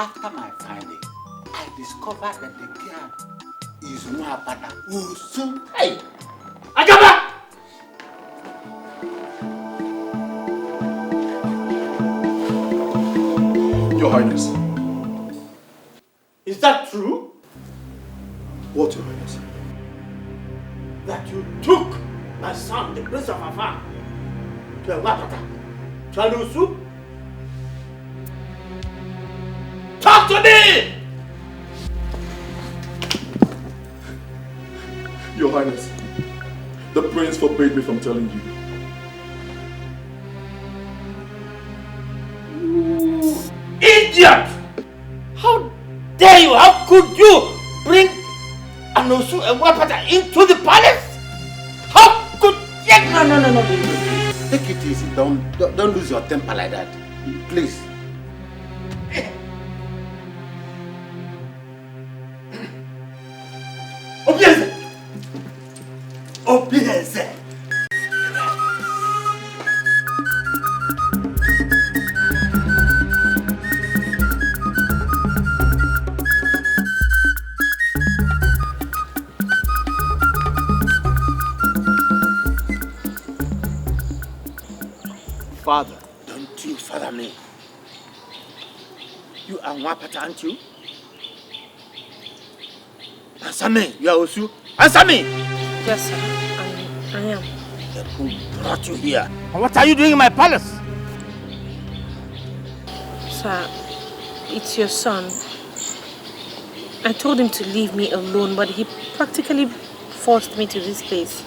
After my finding, I discovered that the girl is Nwapata Usu. Hey! Agaba! Your Highness. Is that true? What, Your Highness? That you took my son, the Prince of Afar, to Nwapata, to an Usu? Talk to me! Your Highness, the prince forbade me from telling you. Idiot! How dare you? How could you bring Anosu and Nwapata into the palace? How could you? No. Take it easy. Don't lose your temper like that. Please. Obieze! Father. Don't you father me. You are Nwapata, aren't you? Answer me. You are Osu. Answer me. Yes, sir. I am. Then who brought you here? And what are you doing in my palace? Sir, it's your son. I told him to leave me alone, but he practically forced me to this place.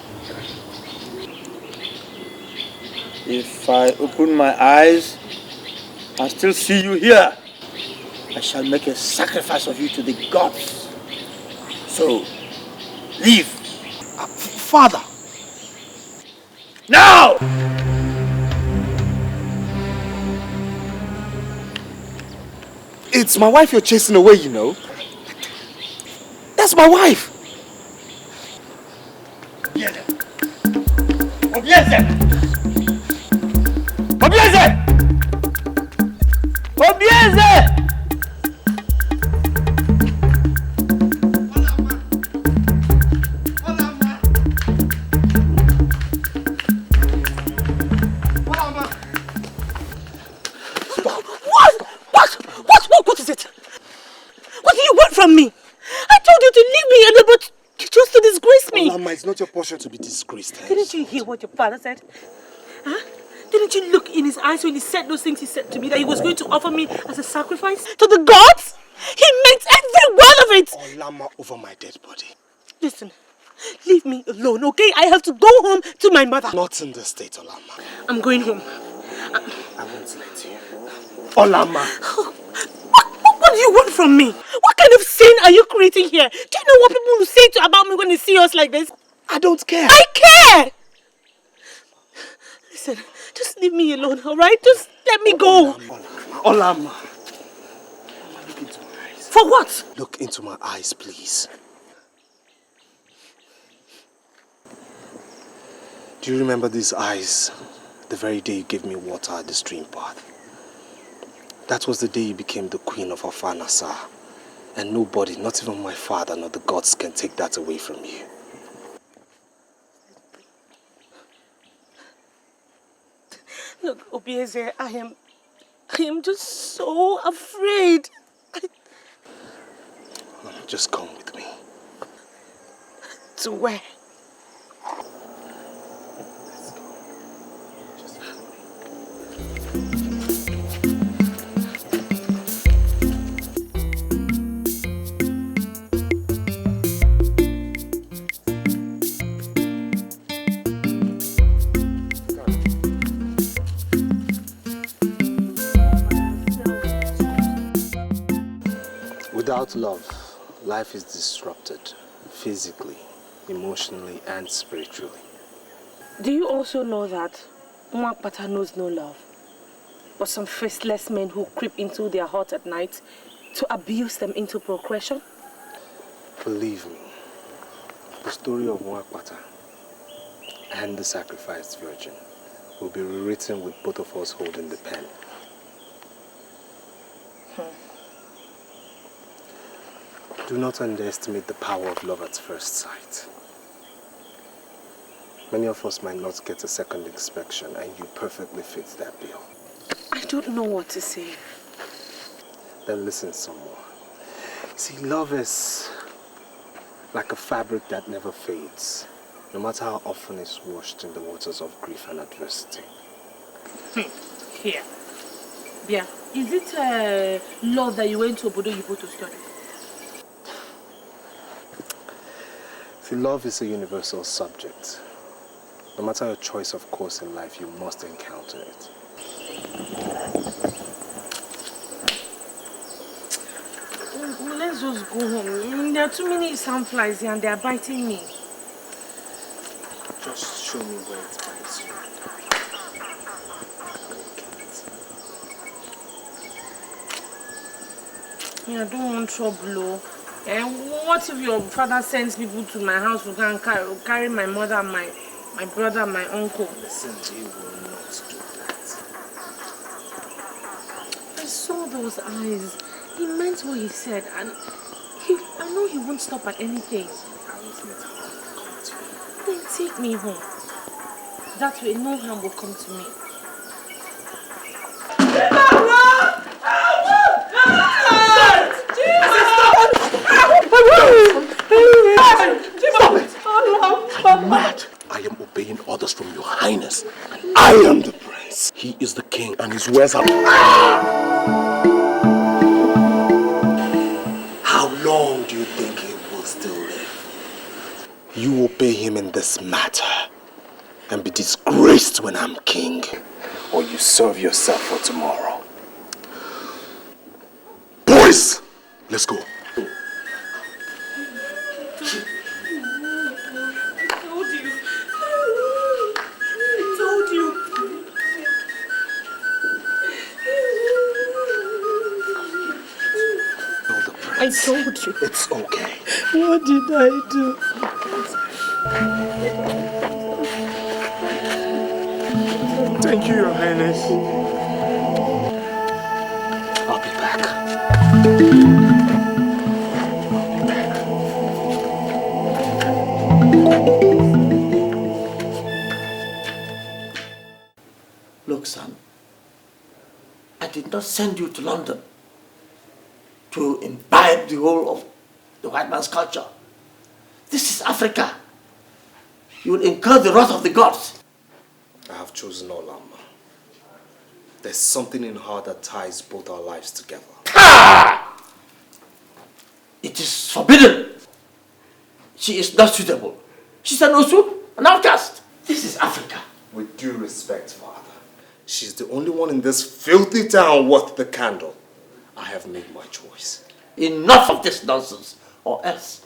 If I open my eyes and still see you here, I shall make a sacrifice of you to the gods. So, leave. Father! Now! It's my wife you're chasing away, you know. That's my wife! Obieze! Obieze! Obieze! Obieze! What is it? What do you want from me? I told you to leave me alone, but you chose to disgrace me. Olamma, it's not your portion to be disgraced. Didn't you hear what your father said? Huh? Didn't you look in his eyes when he said those things he said to me, that he was going to offer me as a sacrifice to the gods? He meant every word of it! Olamma over my dead body. Listen, leave me alone, okay? I have to go home to my mother. Not in this state, Olamma. I'm going home. I won't let you. Olamma! What do you want from me? What kind of sin are you creating here? Do you know what people will say about me when they see us like this? I don't care. I care! Listen, just leave me alone, alright? Just let me go. Olamma! Look into my eyes. For what? Look into my eyes, please. Do you remember these eyes the very day you gave me water at the stream path? That was the day you became the queen of Afanasa. And nobody, not even my father nor the gods, can take that away from you. Look, Obieze, I am just so afraid. Just come with me. To where? Let's go. Just Without love, life is disrupted, physically, emotionally, and spiritually. Do you also know that Nwapata knows no love, but some faceless men who creep into their heart at night to abuse them into procreation? Believe me, the story of Nwapata and the sacrificed virgin will be rewritten with both of us holding the pen. Do not underestimate the power of love at first sight. Many of us might not get a second inspection, and you perfectly fit that bill. I don't know what to say. Then listen some more. See, love is like a fabric that never fades, no matter how often it's washed in the waters of grief and adversity. Here. Yeah. Is it love that you went to Obodo Yibo to study? See, love is a universal subject. No matter your choice of course in life, you must encounter it. Let's just go home. There are too many sandflies here and they are biting me. Just show me where it bites you. Yeah, I don't want trouble. And what if your father sends people to my house to go and carry my mother, my brother, my uncle? Listen, he will not do that. I saw those eyes. He meant what he said, and I know he won't stop at anything. I won't let harm come to you. Then take me home. That way, no harm will come to me. Are you mad? I am obeying orders from your highness. I am the prince. He is the king and his words are... How long do you think he will still live? You obey him in this matter and be disgraced when I'm king, or you serve yourself for tomorrow. Boys! Let's go. I told you. It's okay. What did I do? Thank you, Your Highness. I'll be back. Look, son, I did not send you to London to imbibe the whole of the white man's culture. This is Africa. You will incur the wrath of the gods. I have chosen Olamma. There's something in her that ties both our lives together. Ah! It is forbidden. She is not suitable. She's an Osu, an outcast. This is Africa. With due respect, Father, she's the only one in this filthy town worth the candle. I have made my choice. Enough of this nonsense, or else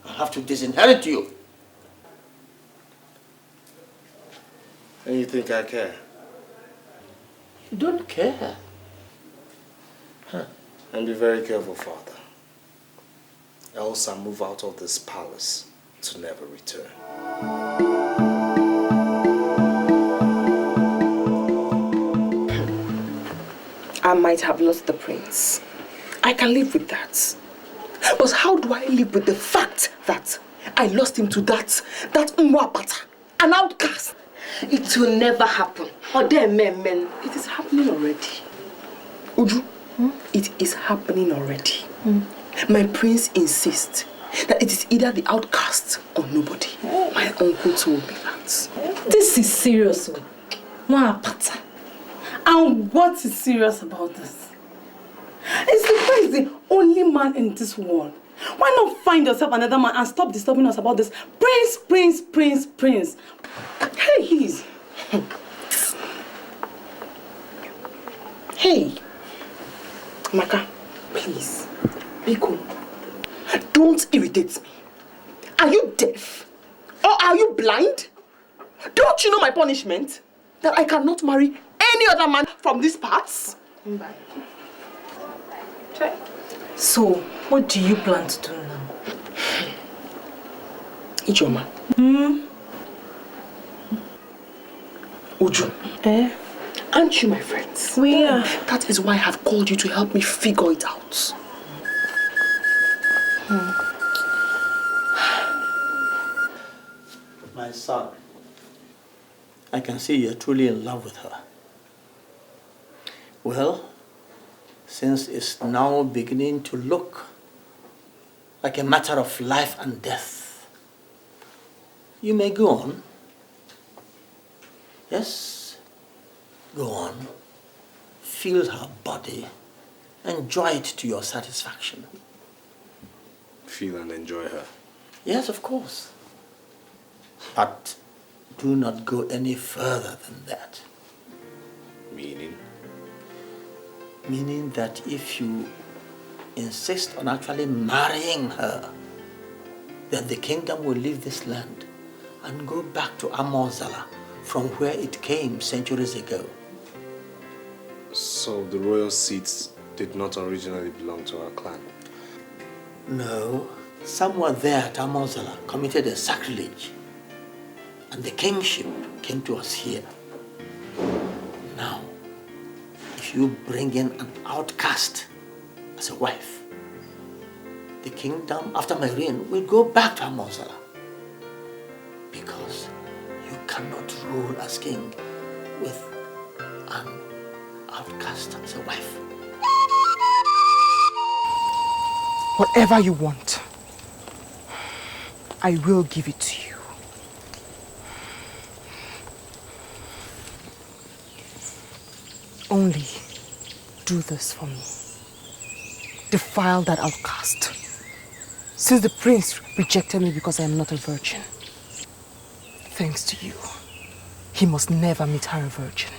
I'll have to disinherit you. And you think I care? You don't care. And be very careful, Father. Else I move out of this palace to never return. I might have lost the prince. I can live with that. But how do I live with the fact that I lost him to that Onwuka, an outcast? It will never happen. Or there, men. It is happening already. Uju, it is happening already. My prince insists that it is either the outcast or nobody. My uncle told me that. This is serious. Onwuka. And what is serious about this? Is the prince the only man in this world? Why not find yourself another man and stop disturbing us about this prince? Hey, please. Hey, Maka, please, Biko, don't irritate me. Are you deaf? Or are you blind? Don't you know my punishment? That I cannot marry any other man from these parts? So, what do you plan to do now? Ijoma. Uju. Aren't you my friends? We are. That is why I have called you to help me figure it out. My son, I can see you're truly in love with her. Well, since it's now beginning to look like a matter of life and death, you may go on. Yes, go on. Feel her body. Enjoy it to your satisfaction. Feel and enjoy her? Yes, of course. But do not go any further than that. Meaning? Meaning that if you insist on actually marrying her, then the kingdom will leave this land and go back to Amozala, from where it came centuries ago. So the royal seats did not originally belong to our clan? No, someone there at Amozala committed a sacrilege, and the kingship came to us here. Now, if you bring in an outcast as a wife, the kingdom after my reign will go back to Amozala, because you cannot rule as king with an outcast as a wife. Whatever you want, I will give it to you. Only do this for me. Defile that outcast. Since the prince rejected me because I am not a virgin, thanks to you, he must never meet her a virgin.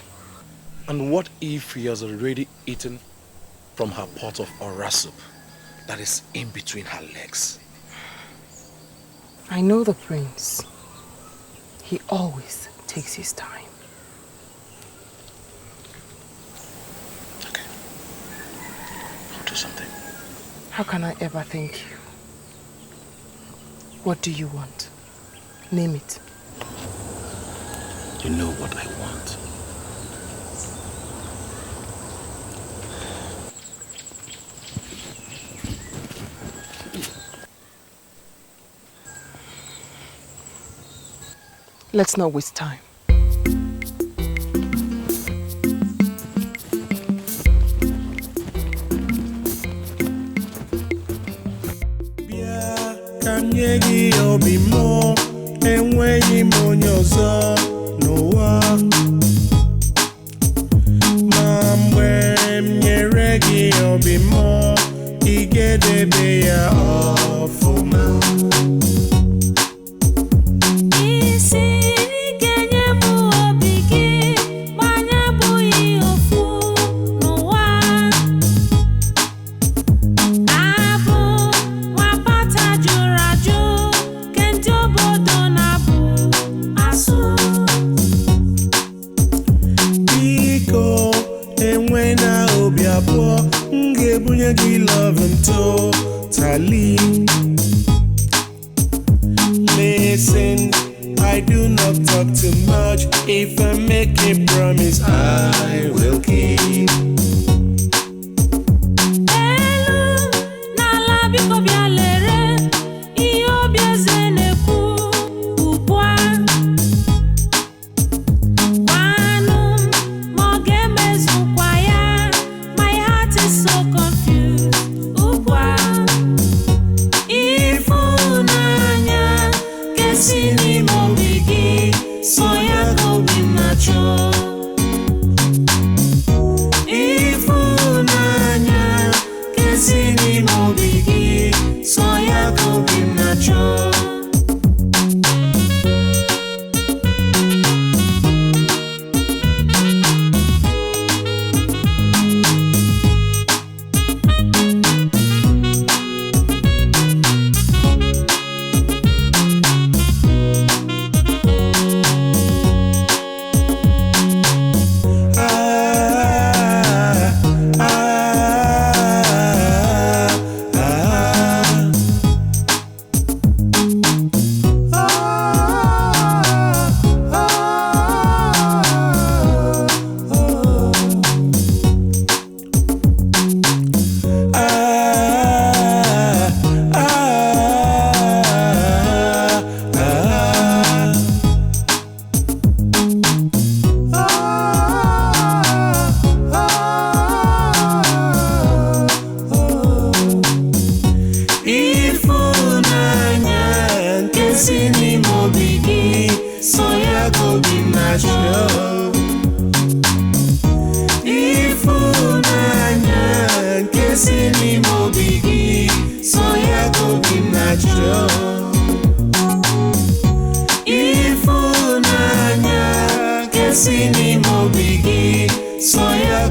And what if he has already eaten from her pot of ora soup that is in between her legs? I know the prince. He always takes his time. Okay. I'll do something. How can I ever thank you? What do you want? Name it. You know what I want. Let's not waste time. Listen, I do not talk too much. If I make a promise, I will keep.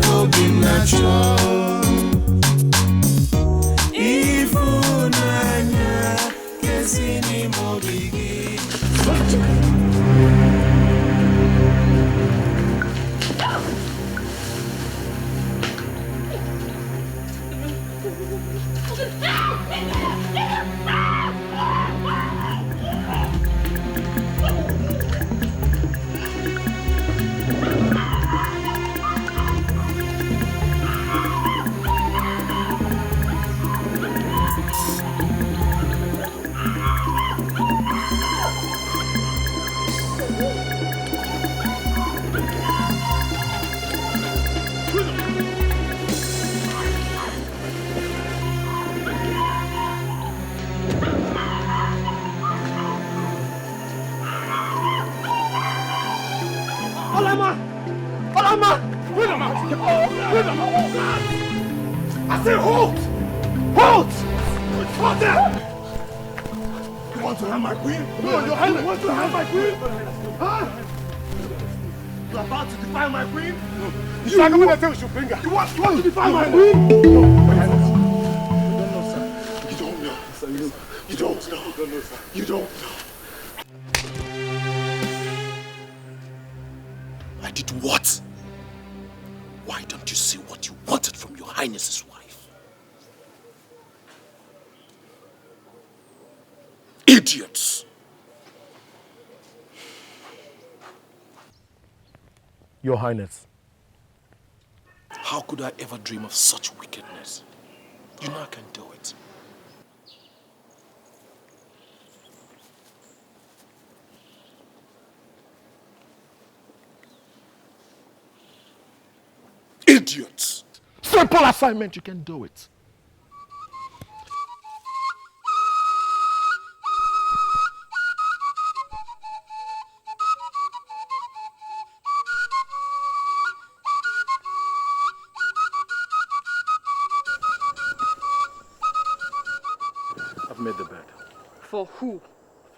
go be natural. Ifunanya kesini mobigi. I say halt! Halt! Halt there! You want to have my queen? No, your highness! You want to have my queen? Huh? You are about to defile my queen? No. You are going to tell Shubinga. You want to defile my queen? No, my highness. You don't know, sir. You don't know. You don't know, sir. You don't know. I did what? Why don't you see what you wanted from your highness's wife? Idiots! Your Highness, how could I ever dream of such wickedness? You know I can do it. Idiots! Simple assignment, you can do it. I've made the bed. For who?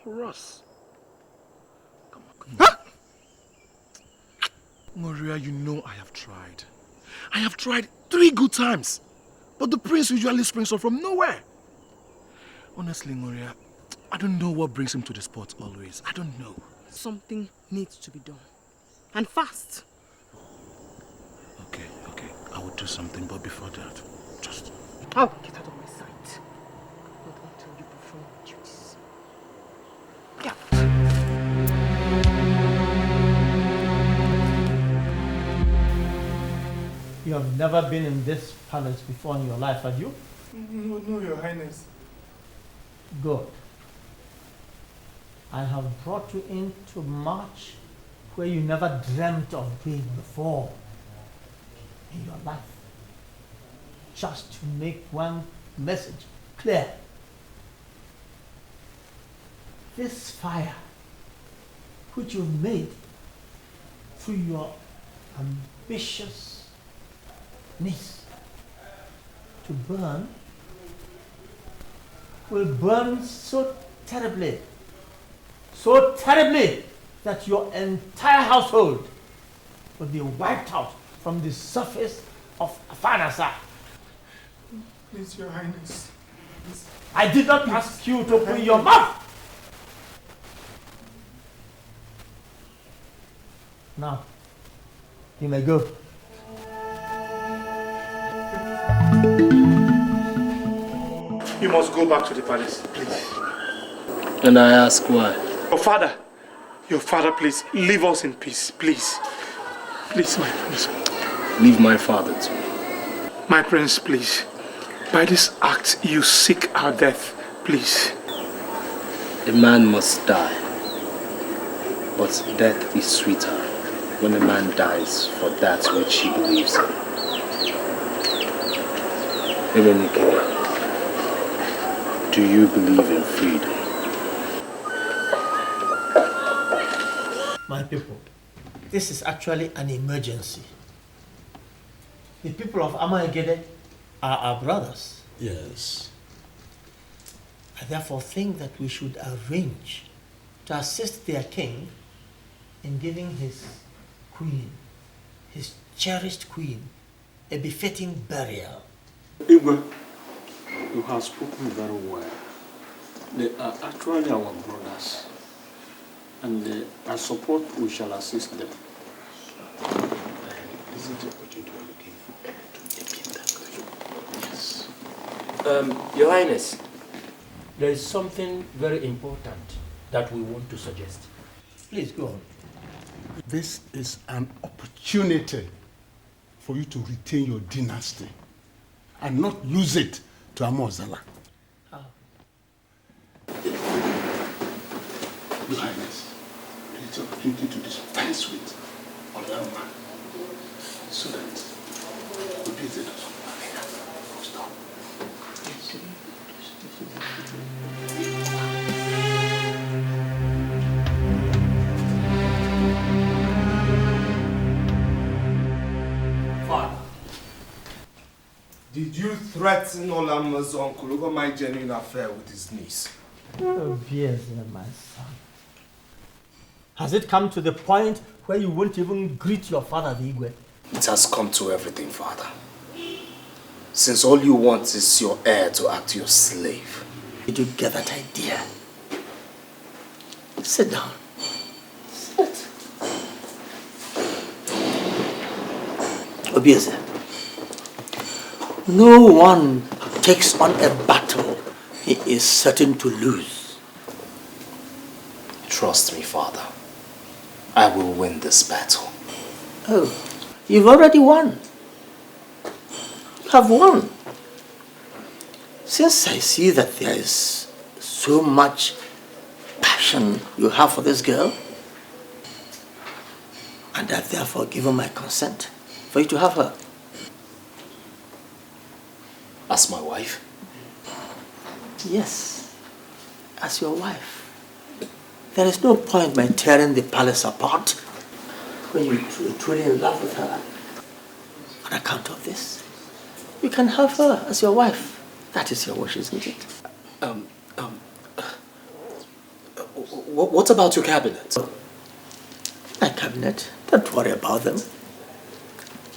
For us. Come on, come on. Huh? Maria, you know I have tried. I have tried 3 good times. But the prince usually springs up from nowhere. Honestly, Maria, I don't know what brings him to the spot always. I don't know. Something needs to be done. And fast. Okay. I will do something, but before that, just... Oh, get out of my sight. Not until you perform your duties. Get out. You have never been in this palace before in your life, have you? No, Your Highness. Good. I have brought you in to march where you never dreamt of being before in your life. Just to make one message clear. This fire which you've made through your ambitious needs to burn will burn so terribly that your entire household will be wiped out from the surface of Afanasa. Please, Your Highness. Please. I did not ask you to open your mouth. Now, you may go. You must go back to the palace, please. And I ask why? Your father, please, leave us in peace, please. Please, my prince. Leave my father to me. My prince, please. By this act, you seek our death, please. A man must die. But death is sweeter when a man dies for that which he believes in. Dikeh, do you believe in freedom? My people, this is actually an emergency. The people of Amaegede are our brothers. Yes. I therefore think that we should arrange to assist their king in giving his queen, his cherished queen, a befitting burial. Igwe, you have spoken very well. They are actually our brothers, and I support we shall assist them. Isn't it what you were looking for? To make that good? Yes. Your Highness, there is something very important that we want to suggest. Please go on. This is an opportunity for you to retain your dynasty and not lose it to Amozala. How? Your Highness, it's an opportunity to dispense with Olamma so that the business doesn't stop. Father, did you threaten Olamma's uncle over my genuine affair with his niece? Oh, yes, my son. Has it come to the point where you won't even greet your father, Igwe? It has come to everything, Father. Since all you want is your heir to act your slave. Did you get that idea? Sit down. Sit. Obieze, no one takes on a battle he is certain to lose. Trust me, Father. I will win this battle. Oh, you've already won. You have won. Since I see that there is so much passion you have for this girl, and I therefore give my consent for you to have her. As my wife? Yes, as your wife. There is no point by tearing the palace apart when you're truly in love with her. On account of this, you can have her as your wife. That is your wish, isn't it? What about your cabinet? My cabinet? Don't worry about them.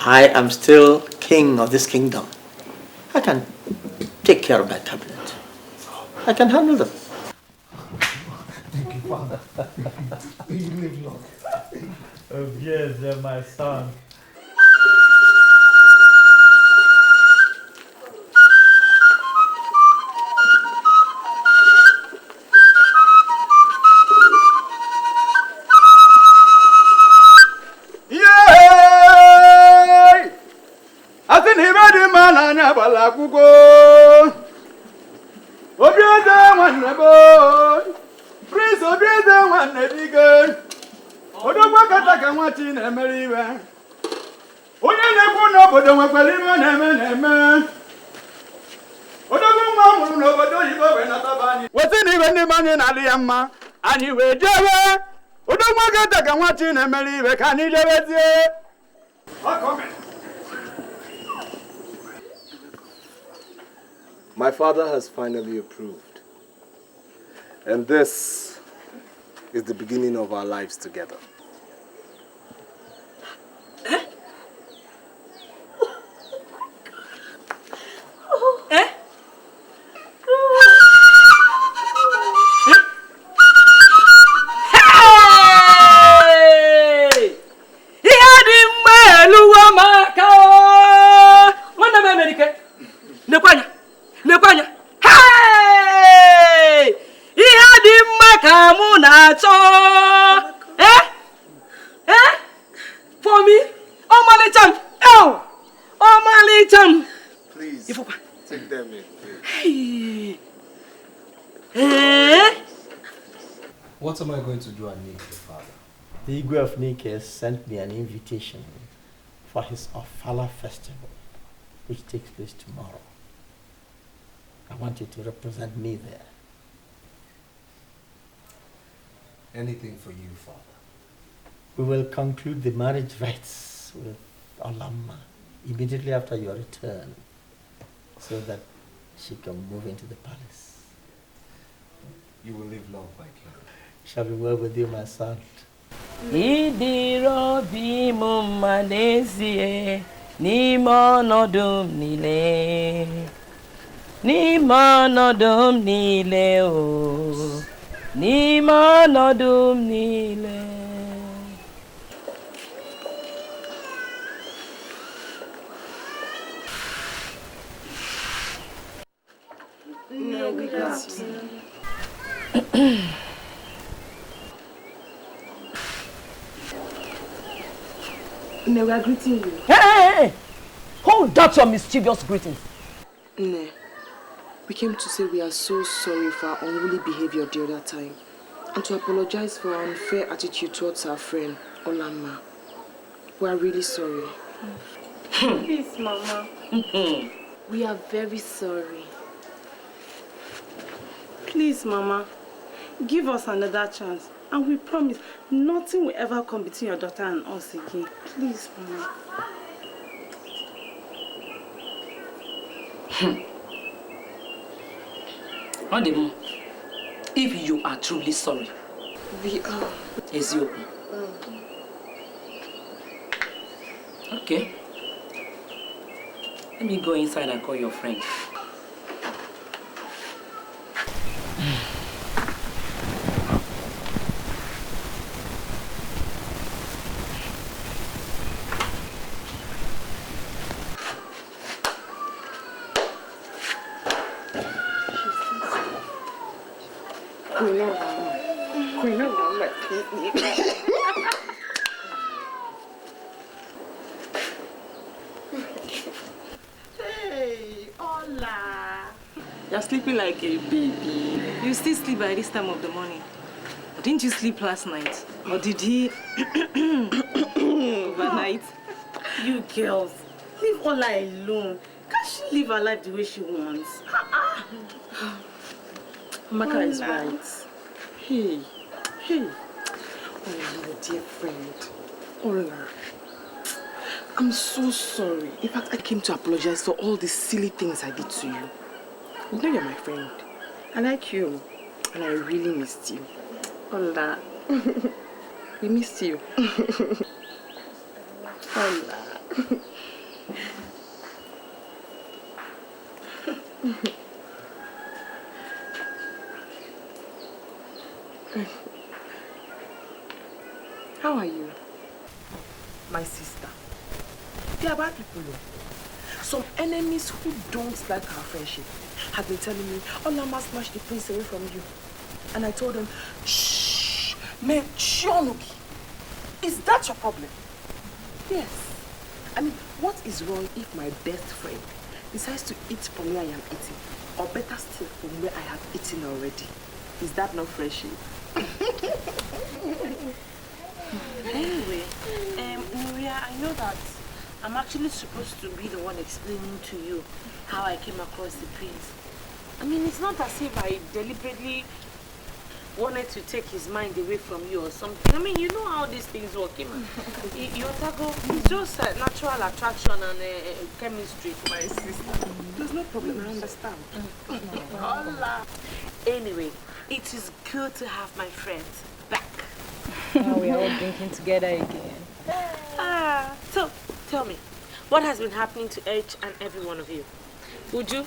I am still king of this kingdom. I can take care of my cabinet. I can handle them. Thank you, Father. You live long. Oh, yes, my son. Balakugo Obieze nwanne bo Prince Obieze nwanne bige Odogwa kataka nwati na-emere iwe Onye na-ekwu n'obodo nwekwara iwe na-eme Odogwa nwa mụrụ n'obodo oyibo wee nataba anyị wetị na iwe ndị manye na-adị ya mma anyị wee jewe Odogwa kataka nwati na-emere iwe ka anyị jewezie My father has finally approved. And this is the beginning of our lives together. Eh? Eh? Hey! Nekwanya. Hey! Ihe dị mma ka mụ na-achọ. For me? Omalicham. Oh! Omalicham. Please, take them in. Hey! What am I going to do at Nike, Father? The Igwe of Nike sent me an invitation for his Ofala festival, which takes place tomorrow. I want you to represent me there. Anything for you, Father. We will conclude the marriage rites with Olamma immediately after your return, so that she can move into the palace. You will live long, my king. Shall be well with you, my son. Idiro bi mumma n'ezie Nimo nodum nile. Nimo nodum nile o. Nimo nodum nile. No, we got you. No, we are greeting you. Hey! Hold that your mischievous greetings. No. We came to say we are so sorry for our unruly behavior the other time and to apologize for our unfair attitude towards our friend, Olamma. We are really sorry. Please, Mama. We are very sorry. Please, Mama. Give us another chance. And we promise nothing will ever come between your daughter and us again. Please, Mama. Madam, if you are truly sorry, We are. is you. Okay. Let me go inside and call your friend. Hey, hola. You're sleeping like a baby. You still sleep by this time of the morning. Didn't you sleep last night? Or did he overnight? You girls, leave Ola alone. Can't she live her life the way she wants? Maka is right. Hey. Oh, my dear friend. Ola. I'm so sorry. In fact, I came to apologize for all the silly things I did to you. You know you're my friend. I like you. And I really missed you. Ola. We missed you. Ola. How are you? My sister. They are bad people. Some enemies who don't like our friendship have been telling me, Olamma snatched the prince away from you. And I told them, shh, me Chionuki. Is that your problem? Yes. I mean, what is wrong if my best friend decides to eat from where I am eating? Or better still, from where I have eaten already? Is that not friendship? Anyway, Nuria, I know that I'm actually supposed to be the one explaining to you how I came across the prince. I mean, it's not as if I deliberately wanted to take his mind away from you or something. I mean, you know how these things work. It's just a natural attraction and chemistry. My sister. There's no problem, I understand. Hola. Anyway, it is good to have my friends back. Now we are all drinking together again. So, tell me, what has been happening to each and every one of you? Uju,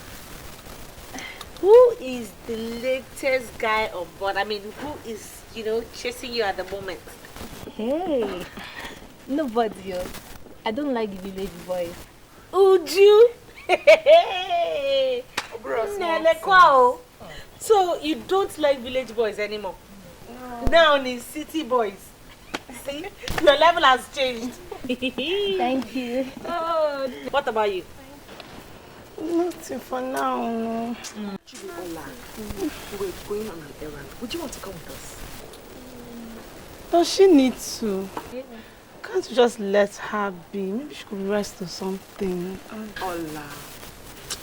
who is the latest guy on board? I mean, who is, chasing you at the moment? Hey, nobody else. I don't like village boys. Uju? So, you don't like village boys anymore? No. Now it's city boys. See, your level has changed. Thank you. Oh, what about you? Nothing for now, no. Ola, we're going on an errand. Would you want to come with us? Does she need to? Yeah. Can't you just let her be? Maybe she could rest or something. Ola,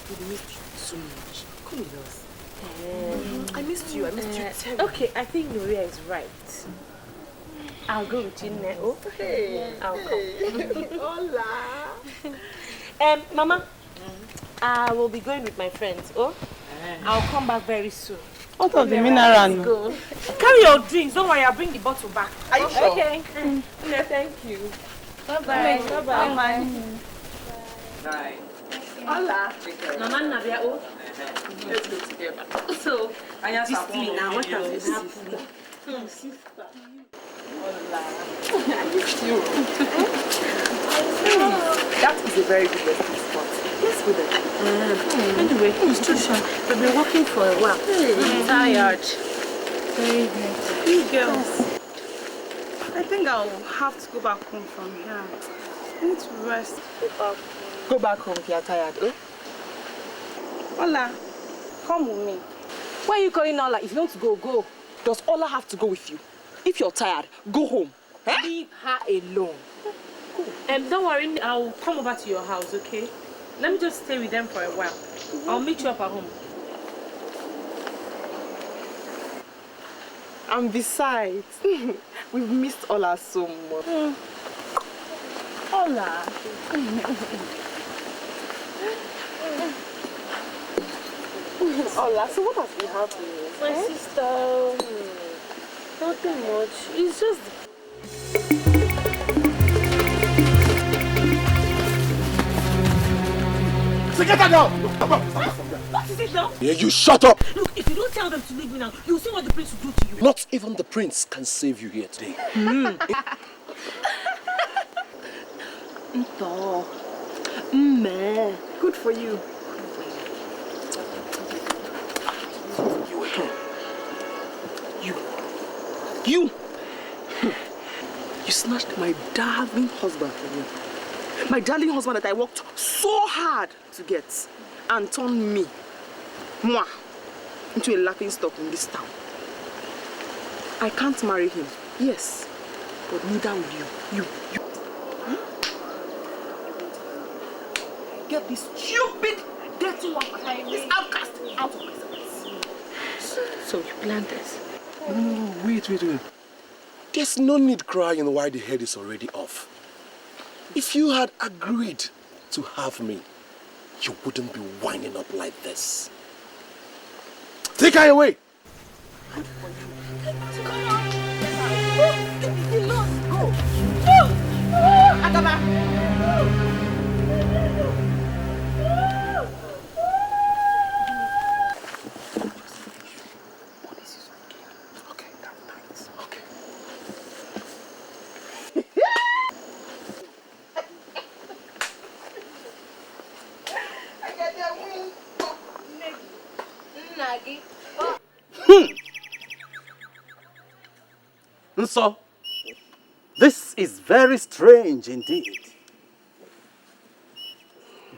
we missed you so much. Come with us. I missed you terribly. Okay, I think Nuria is right. I'll go with you now. Okay. I'll come. Hola. Mama, I will be going with my friends. I'll come back very soon. What of the mineral? Go. Carry your drinks. Don't worry, I'll bring the bottle back. Are you sure? Okay. No, thank you. Bye-bye. Bye-bye. Hola. Mama Nabia, oh. Let's go together. So, this thing now, what has happened? Sister. Hola. You. That is a very good resting spot. Let's go there. Anyway, it's too short. We've been working for a while. I'm tired. Very good. You girls. I think I'll have to go back home from here. I need to rest. Go back home if you're tired, eh? Ola, come with me. Why are you calling Ola? If you want to go, go. Does Ola have to go with you? If you're tired, go home. Eh? Leave her alone. Don't worry, I'll come over to your house, okay? Let me just stay with them for a while. I'll meet you up at home. And besides, we've missed Ola so much. Ola. Ola, so what has been happening? My sister, nothing much. It's just... So get her down! What is it now? Yeah, you shut up! Look, if you don't tell them to leave me now, you'll see what the prince will do to you. Not even the prince can save you here today. Nto. Meh. Good for you. You again. You snatched my darling husband from me. My darling husband that I worked so hard to get and turned me, moi, into a laughing stock in this town. I can't marry him, yes, but neither will you. You. Get this stupid, dirty one, this outcast out of my sight. So you planned this? No, wait. There's no need crying while the head is already off. If you had agreed to have me, you wouldn't be winding up like this. Take her away! Come on! Go! Agaba! Okay, thanks. Okay. So, this is very strange indeed.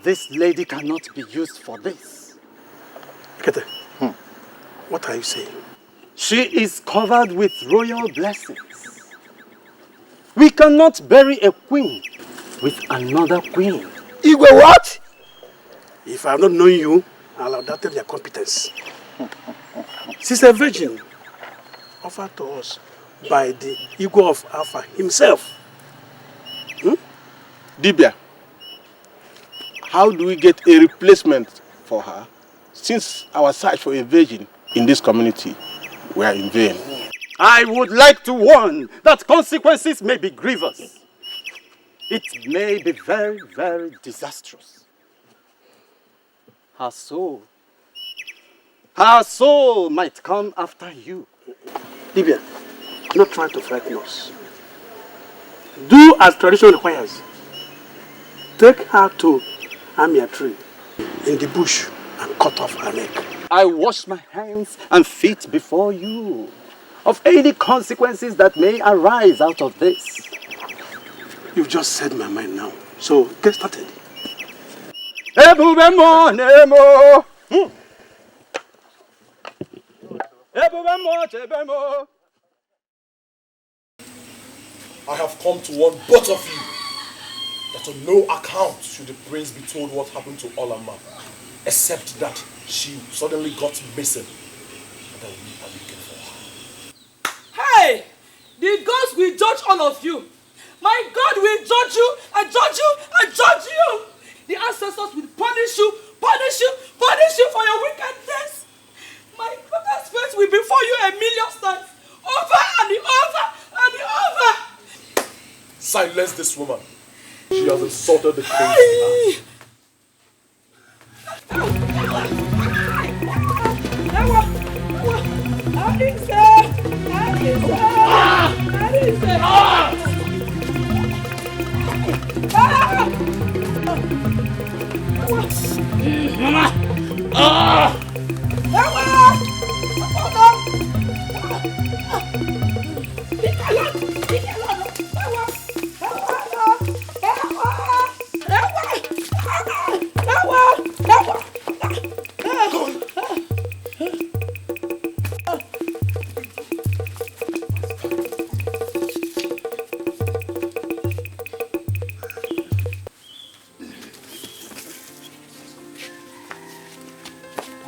This lady cannot be used for this. Chikere, what are you saying? She is covered with royal blessings. We cannot bury a queen with another queen. Igwe, what? If I have not known you, I'll have doubted your competence. She's a virgin offered to us by the Igwe of Alpha himself. Dibia, how do we get a replacement for her since our search for a virgin in this community were in vain? I would like to warn that consequences may be grievous. It may be very, very disastrous. Her soul might come after you. Dibia, not try to frighten us. Do as tradition requires. Take her to Amia tree in the bush and cut off her neck. I wash my hands and feet before you of any consequences that may arise out of this. You've just said my mind now, so get started. Ebubemo nemo. I have come to warn both of you that on no account should the prince be told what happened to Olamma, except that she suddenly got missing and that we are looking for her. Hey! The gods will judge all of you. My God will judge you and judge you and judge you. The ancestors will punish you for your wickedness. My father's face will be for you 1,000,000 times. Over and over and over. Silence this woman. She has insulted the prince.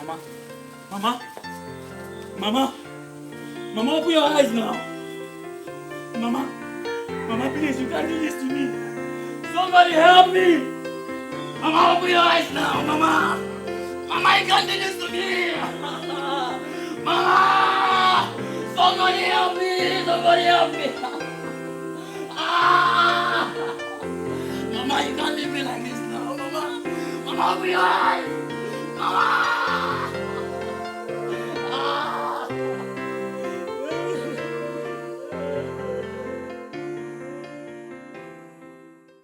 Mama. Mama. Mama. Mama, open your eyes now. Mama. Mama, please, you can't do this to me. Somebody help me. Mama, open your eyes now. Mama. Mama, you can't do this to me. Mama. Somebody help me. Somebody help me. Mama, you can't leave me like this now. Mama. Mama, open your eyes. Mama.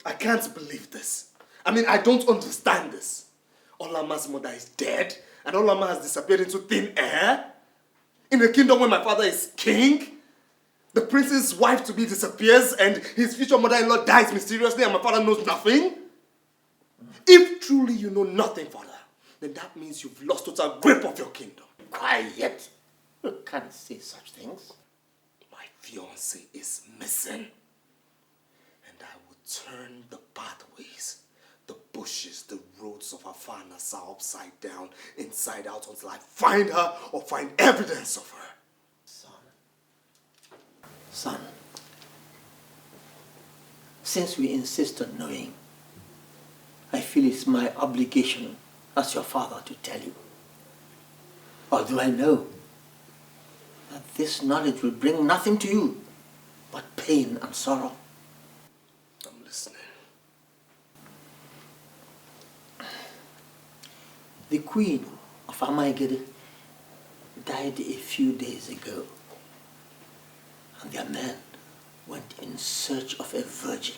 I can't believe this. I mean, I don't understand this. Olamma's mother is dead, and Olamma has disappeared into thin air? In a kingdom where my father is king? The prince's wife-to-be disappears, and his future mother-in-law dies mysteriously, and my father knows nothing? If truly you know nothing, father, then that means you've lost total grip of your kingdom. Quiet. You can't say such things. My fiancé is missing. Turn the pathways, the bushes, the roads of Afanasa upside down, inside out until I find her or find evidence of her. Son, since we insist on knowing, I feel it's my obligation as your father to tell you. Although I know that this knowledge will bring nothing to you but pain and sorrow. The queen of Amaigede died a few days ago, and their men went in search of a virgin.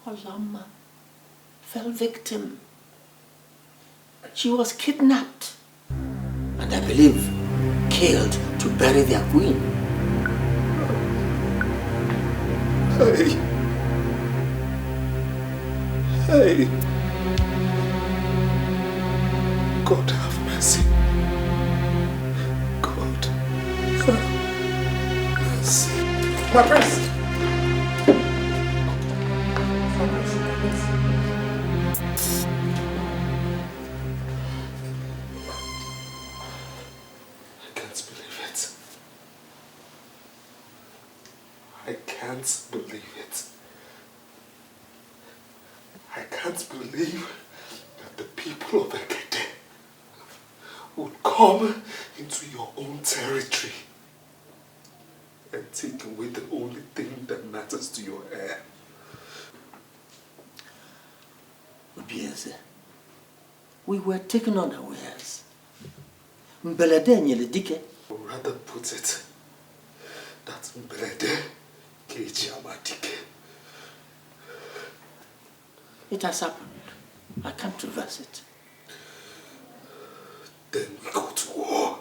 Olamma fell victim. She was kidnapped, and I believe killed to bury their queen. Hey, God have mercy. God have mercy. My prince! I can't believe it. I can't believe it. I can't believe that the people of Ekede would come into your own territory and take away the only thing that matters to your heir. Obieze, we were taken unawares. Mbelede nyele Dikeh. Or rather put it, that Mbelede keji ama Dikeh. It has happened. I can't reverse it. Then we go to war.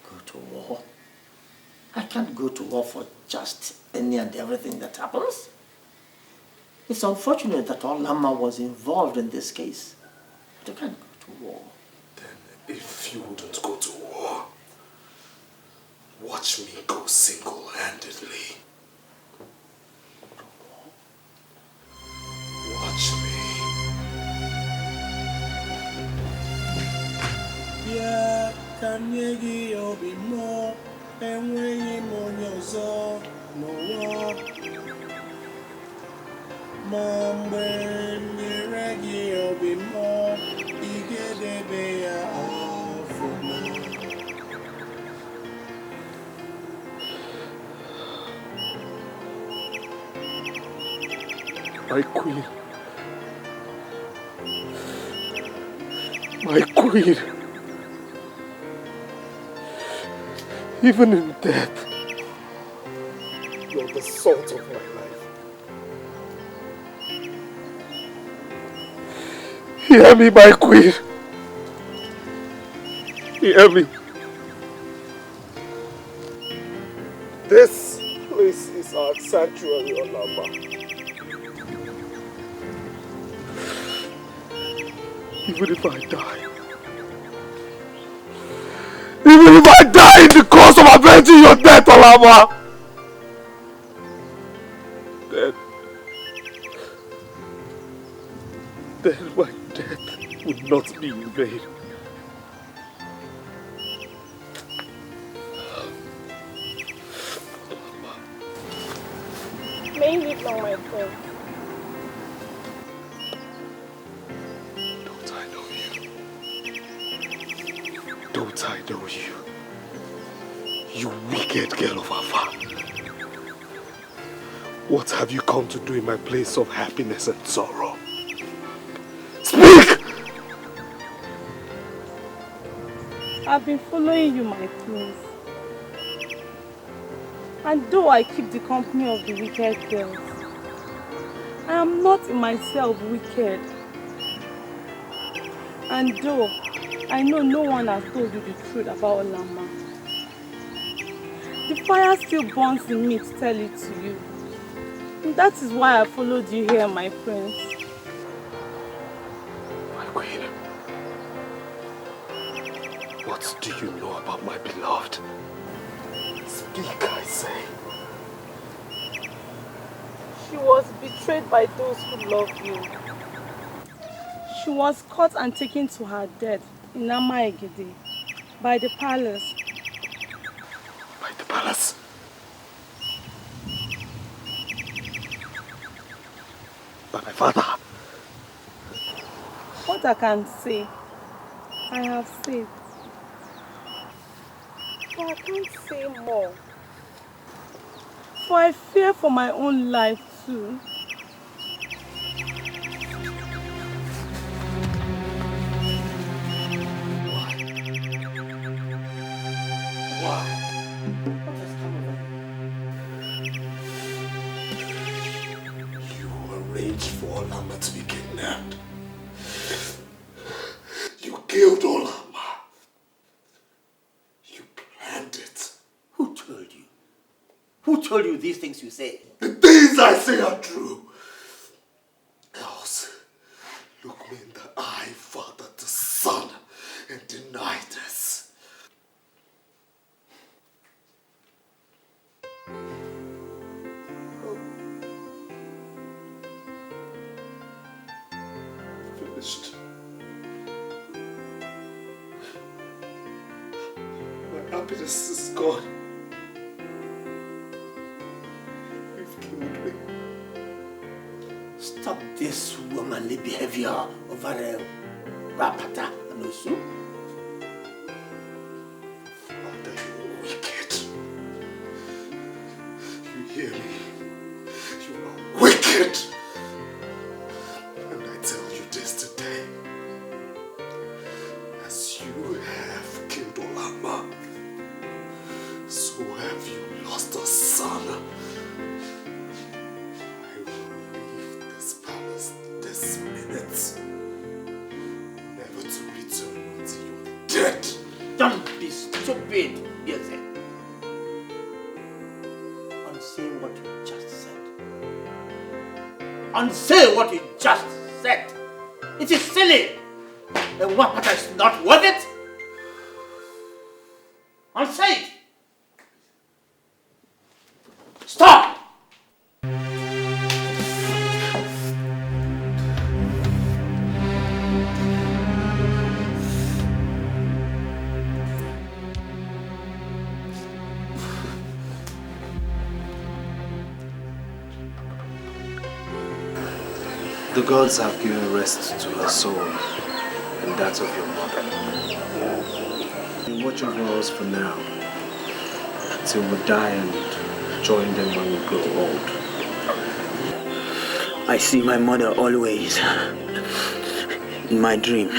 Go to war? I can't go to war for just any and everything that happens. It's unfortunate that Olamma was involved in this case. But I can't go to war. Then if you wouldn't go to war, watch me go single-handedly. Watch me. Yeah, can you give obi more and when you monyozo no war? Mambe niregi obi more igedebe ya afuma. My queen. My queen. Even in death, you're the salt of my life. Hear me, my queen. Hear me. This place is our sanctuary, Olamma. Even if I die, even if I die in the course of avenging your death, Olamma, then my death would not be in vain. May you live long, my friend. Don't I know you? Don't I know you? You wicked girl of Afa. What have you come to do in my place of happiness and sorrow? Speak! I've been following you, my prince. And though I keep the company of the wicked girls, I am not in myself wicked. And though I know no one has told you the truth about Olamma, the fire still burns in me to tell it to you. And that is why I followed you here, my prince. My queen, what do you know about my beloved? Speak, I say. She was betrayed by those who love you. She was caught and taken to her death in Amaegede by the palace. By the palace? By my father? What I can say, I have said. But I can't say more. For I fear for my own life too. Why? What has come over you? You arranged for Olamma to be kidnapped. You killed Olamma. You planned it. Who told you? Who told you these things you say? The things I say are true. Else, look me in the eye, father to son, and deny this. Finished. My happiness is gone. You've killed me. Stop this womanly behavior over Rapata and Osu. Father, you're wicked. You hear me? You are wicked. And I tell you this today. As you have killed Olamma, so have you lost a son. I will leave this palace this minute, never to return until you're dead. Don't be stupid, Yeze. Unsay what you just said. Unsay what you just said. It is silly. The Wapata is not worth it. Unsay it. Stop! The gods have given rest to her soul and that of your mother. And watch over us for now, till we die and join them when we grow old. I see my mother always in my dream,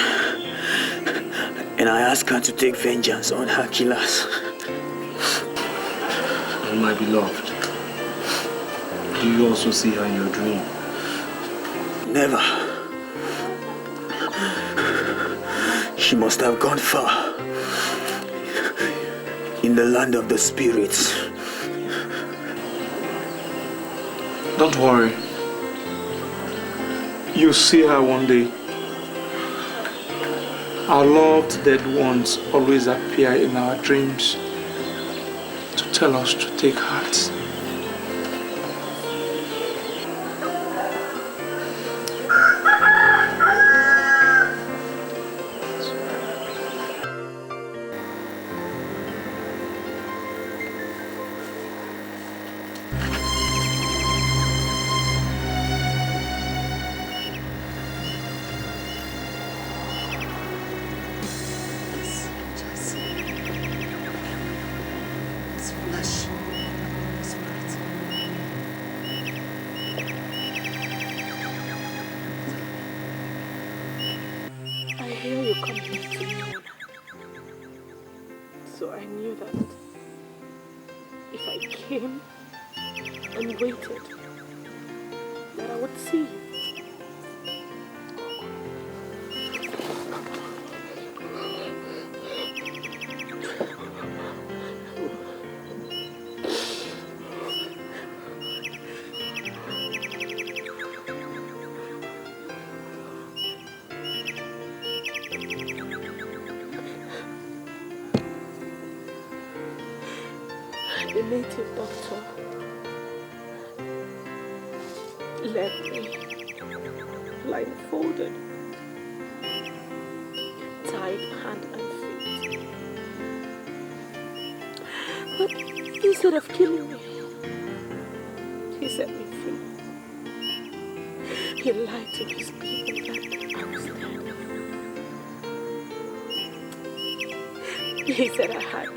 and I ask her to take vengeance on her killers. And my beloved, do you also see her in your dream? Never. She must have gone far in the land of the spirits. Don't worry. You'll see her one day. Our loved dead ones always appear in our dreams to tell us to take heart. you come here to Jonah. So I knew that if I came and waited, that I would see you. The native doctor left me blindfolded, tied hand and feet. But instead of killing me, he set me free. He lied to his people that I was dead. He said I had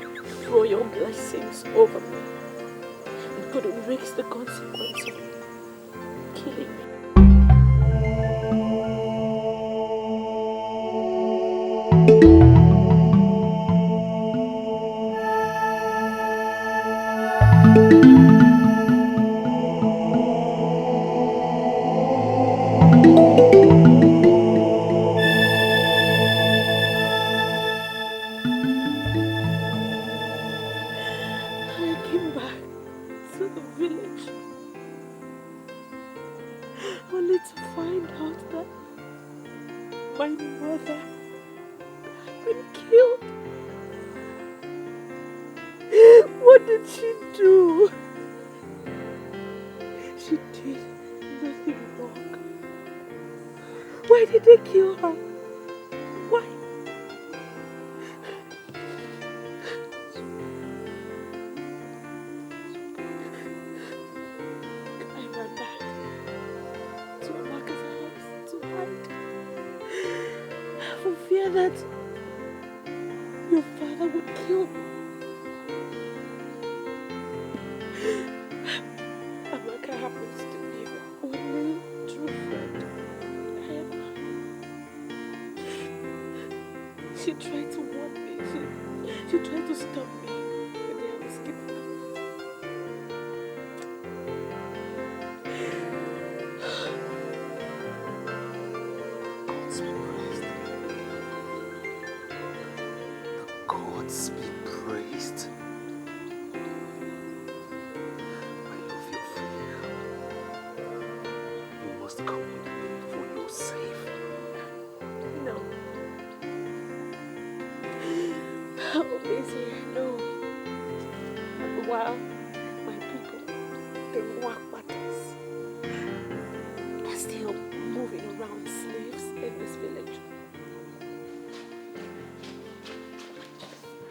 royal blessings over me and couldn't risk the consequence of killing me.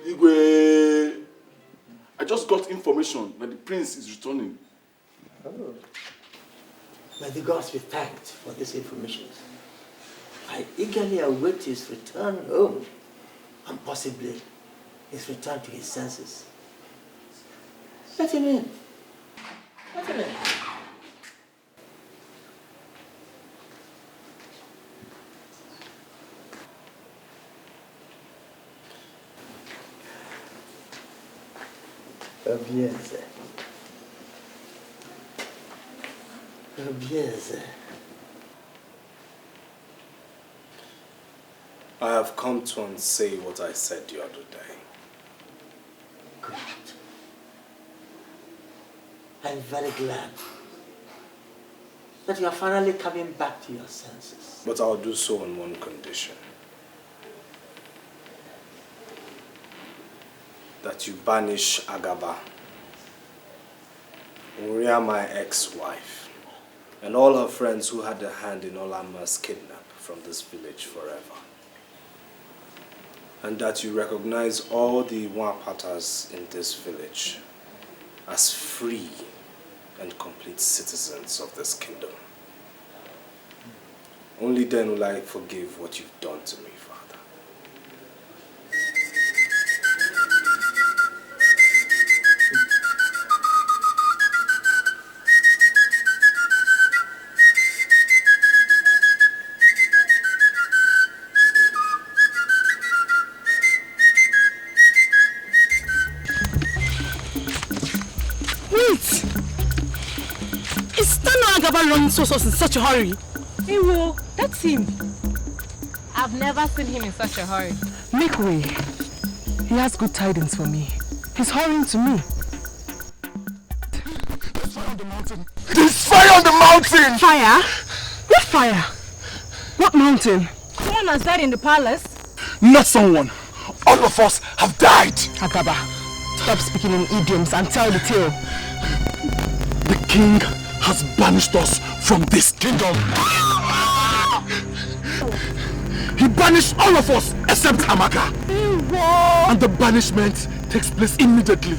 Ekwueme, I just got information that the prince is returning. Oh. May the gods be thanked for this information. I eagerly await his return home and possibly his return to his senses. Let him in. Let him in. Obieze. Obieze. I have come to unsay what I said the other day. Good. I'm very glad that you are finally coming back to your senses. But I'll do so on one condition. That you banish Agaba, Uria, my ex-wife, and all her friends who had a hand in Olamma's kidnap from this village forever. And that you recognize all the Nwapatas in this village as free and complete citizens of this kingdom. Only then will I forgive what you've done to me, Father. was in such a hurry? Hey, well, that's him. I've never seen him in such a hurry. Make way. He has good tidings for me. He's hurrying to me. There's fire on the mountain! There's fire on the mountain! Fire? What fire? What mountain? Someone has died in the palace. Not someone. All of us have died. Agaba, stop speaking in idioms and tell the tale. The king has banished us from this kingdom. He banished all of us except Amaka. And the banishment takes place immediately.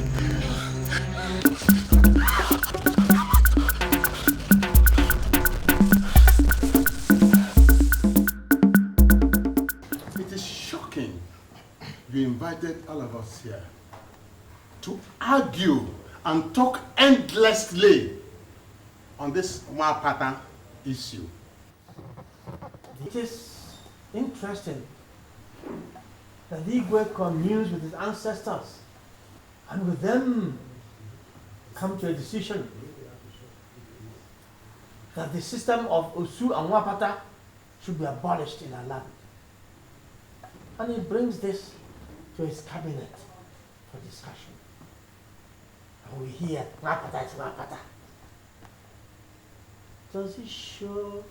It is shocking you invited all of us here to argue and talk endlessly on this Nwapata issue. It is interesting that Ekwueme communes with his ancestors and with them come to a decision that the system of Osu and Nwapata should be abolished in our land. And he brings this to his cabinet for discussion. And we hear Nwapata is Nwapata. Does he show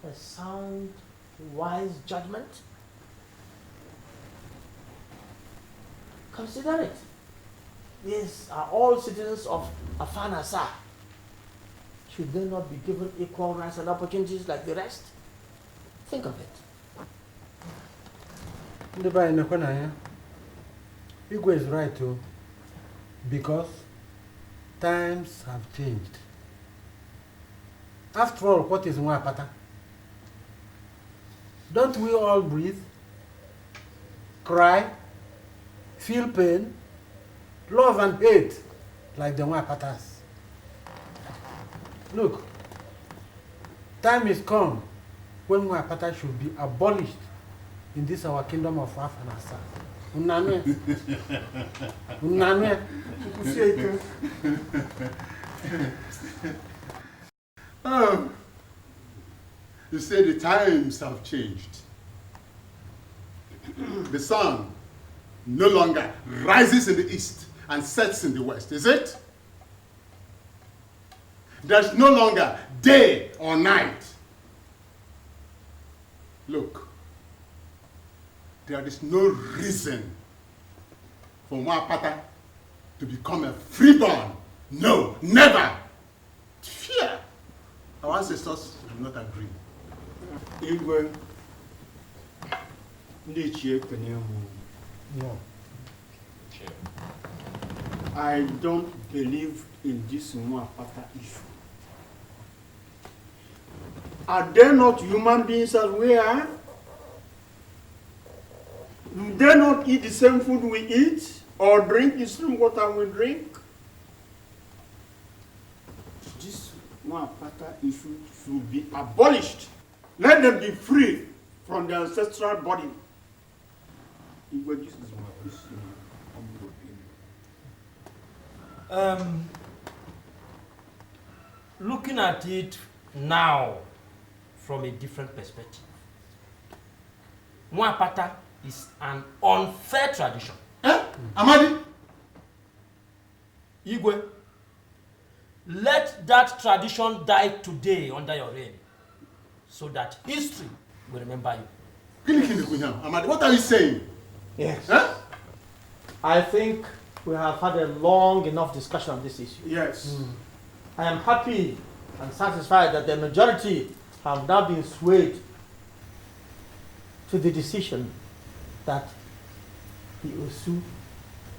a sound, wise judgment? Consider it. These are all citizens of Afanasa. Should they not be given equal rights and opportunities like the rest? Think of it. Igwe is right too, because times have changed. After all, what is Nwapata? Don't we all breathe, cry, feel pain, love and hate like the Nwapatas? Look, time is come when Nwapata should be abolished in this our kingdom of Afanasa. Unanwe. Unanwe. Oh, you say the times have changed. The sun no longer rises in the east and sets in the west, is it? There's no longer day or night. Look, there is no reason for Nwapata to become a freeborn. No, never. Fear. Our ancestors do not agree. Igwe, no. I don't believe in this Nwapata issue. Are they not human beings as we are? Do they not eat the same food we eat or drink the same water we drink? This Nwapata issue should be abolished. Let them be free from their ancestral body. This is my Looking at it now from a different perspective, Nwapata is an unfair tradition. Amadi? Igwe, let that tradition die today under your reign, so that history will remember you. Amadi, what are you saying? Yes. Huh? I think we have had a long enough discussion on this issue. Yes. I am happy and satisfied that the majority have now been swayed to the decision that the Osu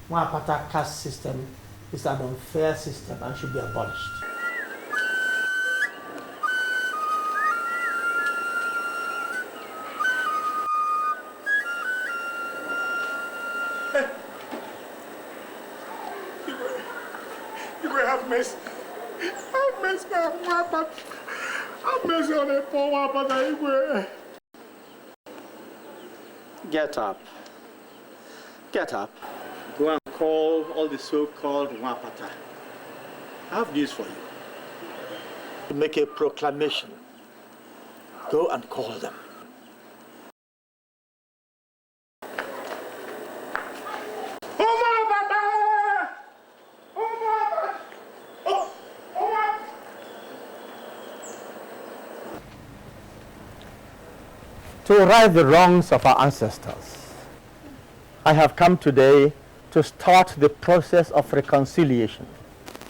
Nwapata caste system is an unfair system and should be abolished. You have mercy. Have mercy on Nwapata. Have mercy on the poor Nwapata. Get up. Get up. Go and call all the so-called Nwapata. I have news for you. to make a proclamation. Go and call them. To right the wrongs of our ancestors, I have come today to start the process of reconciliation.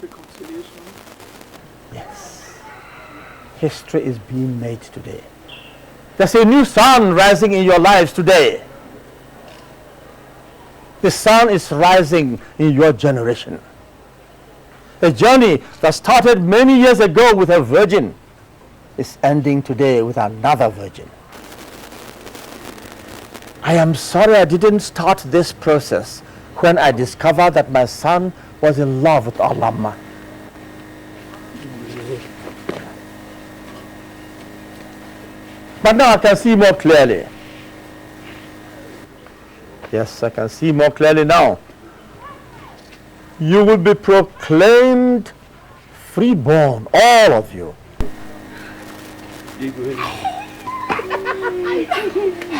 Reconciliation? Yes. History is being made today. There's a new sun rising in your lives today. The sun is rising in your generation. A journey that started many years ago with a virgin is ending today with another virgin. I am sorry I didn't start this process when I discovered that my son was in love with Olamma. But now I can see more clearly. Yes, I can see more clearly now. You will be proclaimed freeborn, all of you.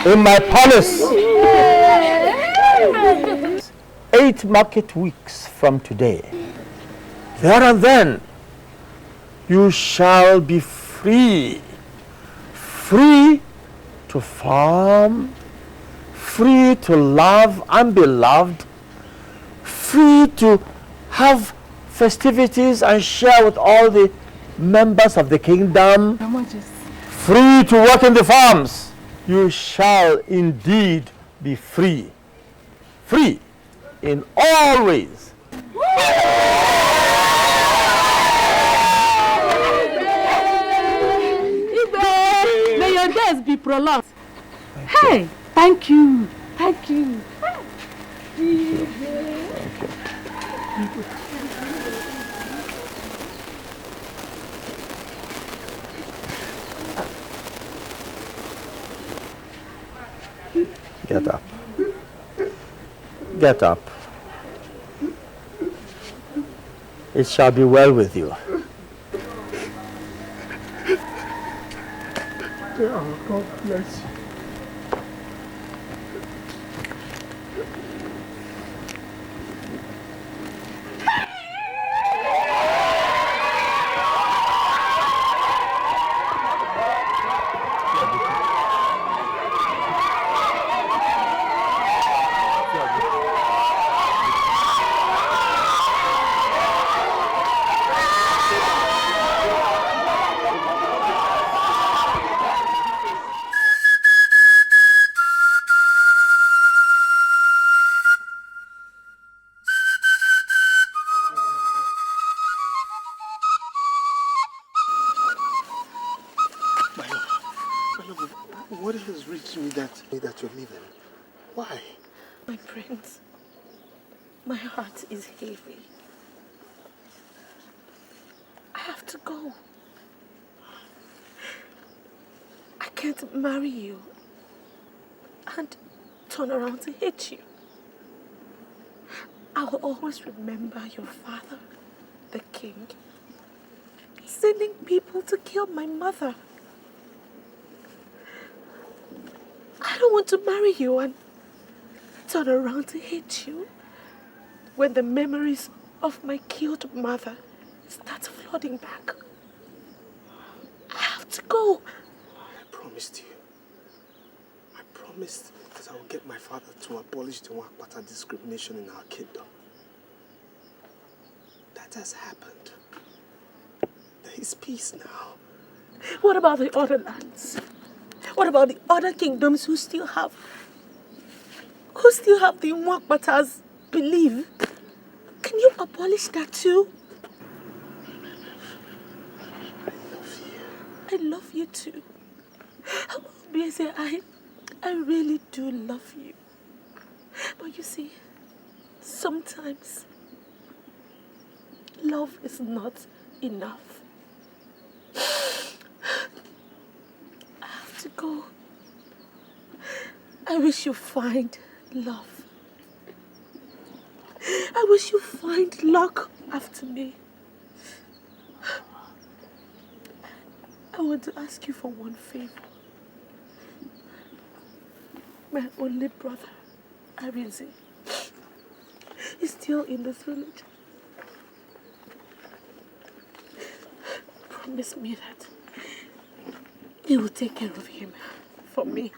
In my palace, 8 market weeks from today, there and then, you shall be free. Free to farm, free to love and be loved, free to have festivities and share with all the members of the kingdom, free to work in the farms. You shall indeed be free. Free in all ways. May your days be prolonged. Hey, thank you. Thank you. Get up. Get up. It shall be well with you. God bless you. What has reached me that you're leaving? Why? My prince, my heart is heavy. I have to go. I can't marry you and turn around to hate you. I will always remember your father, the king, sending people to kill my mother. I don't want to marry you and turn around to hate you when the memories of my killed mother start flooding back. I have to go. I promised you. I promised that I will get my father to abolish the Wakpata discrimination in our kingdom. That has happened. There is peace now. What about the other lands? What about the other kingdoms who still have the Wakpatas belief? Can you abolish that too? I love you too. I really do love you. But you see, sometimes love is not enough. I have to go. I wish you find love. I wish you find luck after me. want to ask you for one favor. My only brother, Arinze, is still in this village. Promise me that you will take care of him for me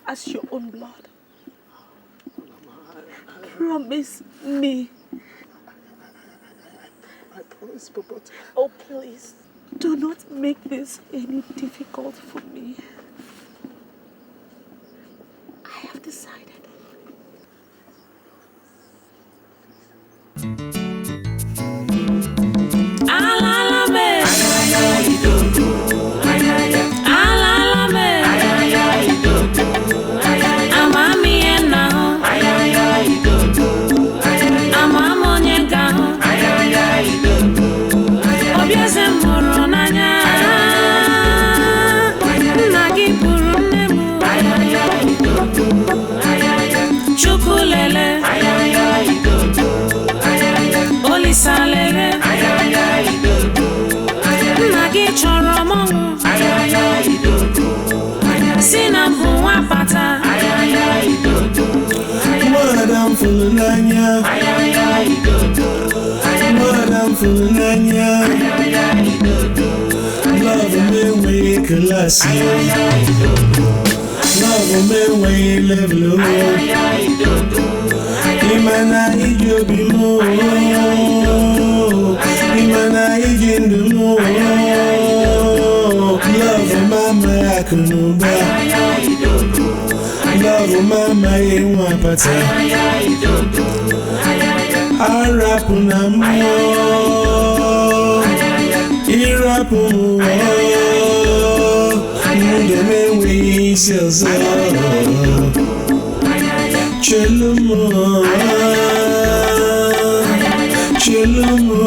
as your own blood. Promise me. I promise, but... Oh, please, do not make this any difficult for me. I have decided. Madam Fulanya, Madam Fulanya, love me when you class, love me when you level up. Imana ijobimo, Imana ijindumo, love mama akunuba. Love mama Ewapata Arapuna mo Irapu mo Mudeme we selza Chelumo Chelumo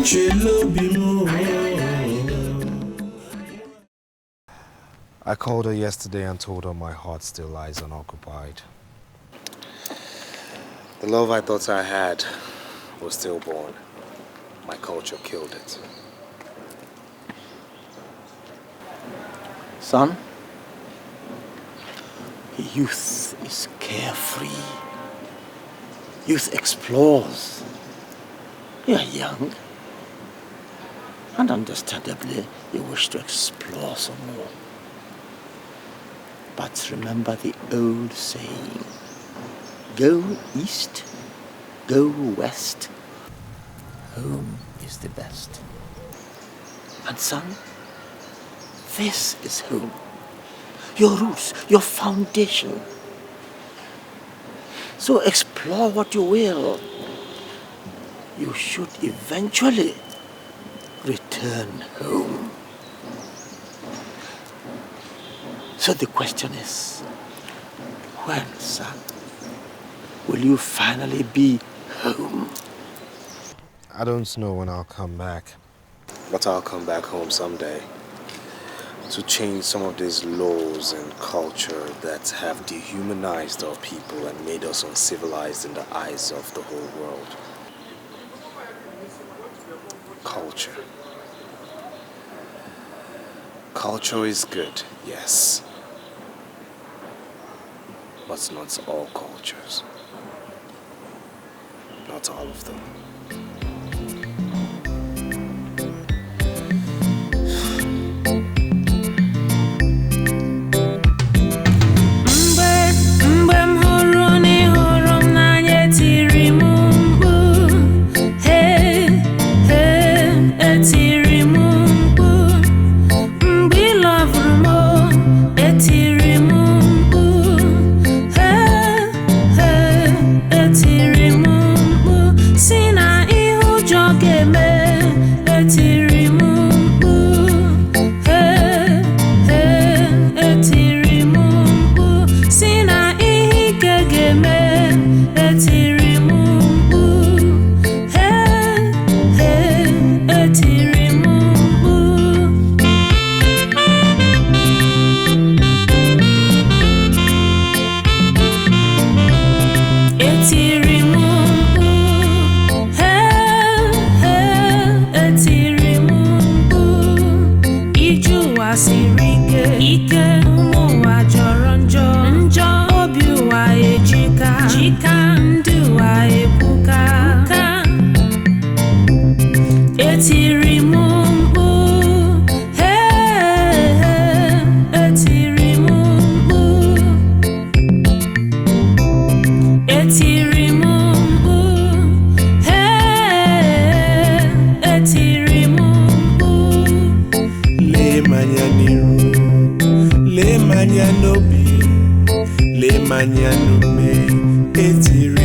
Chelubimo. I called her yesterday and told her my heart still lies unoccupied. The love I thought I had was stillborn. My culture killed it. Son, youth is carefree. Youth explores. You're young. And understandably, you wish to explore some more. But remember the old saying, go east, go west, home is the best. And son, this is home. Your roots, your foundation. So explore what you will. You should eventually return home. So the question is, when, son, will you finally be home? I don't know when I'll come back, but I'll come back home someday to change some of these laws and culture that have dehumanized our people and made us uncivilized in the eyes of the whole world. Culture. Culture is good, yes. But not all cultures. Not all of them. Seen siri ike ụmụ ụwa jọrọ njọ obi ụwa ejika ndị ụwa ebuka etiri m mkpu etiri m mkpu etiri m mkpu etiri m mkpu Lemanya n'iru, lemanya n'obi, lemanya n'ume, etiri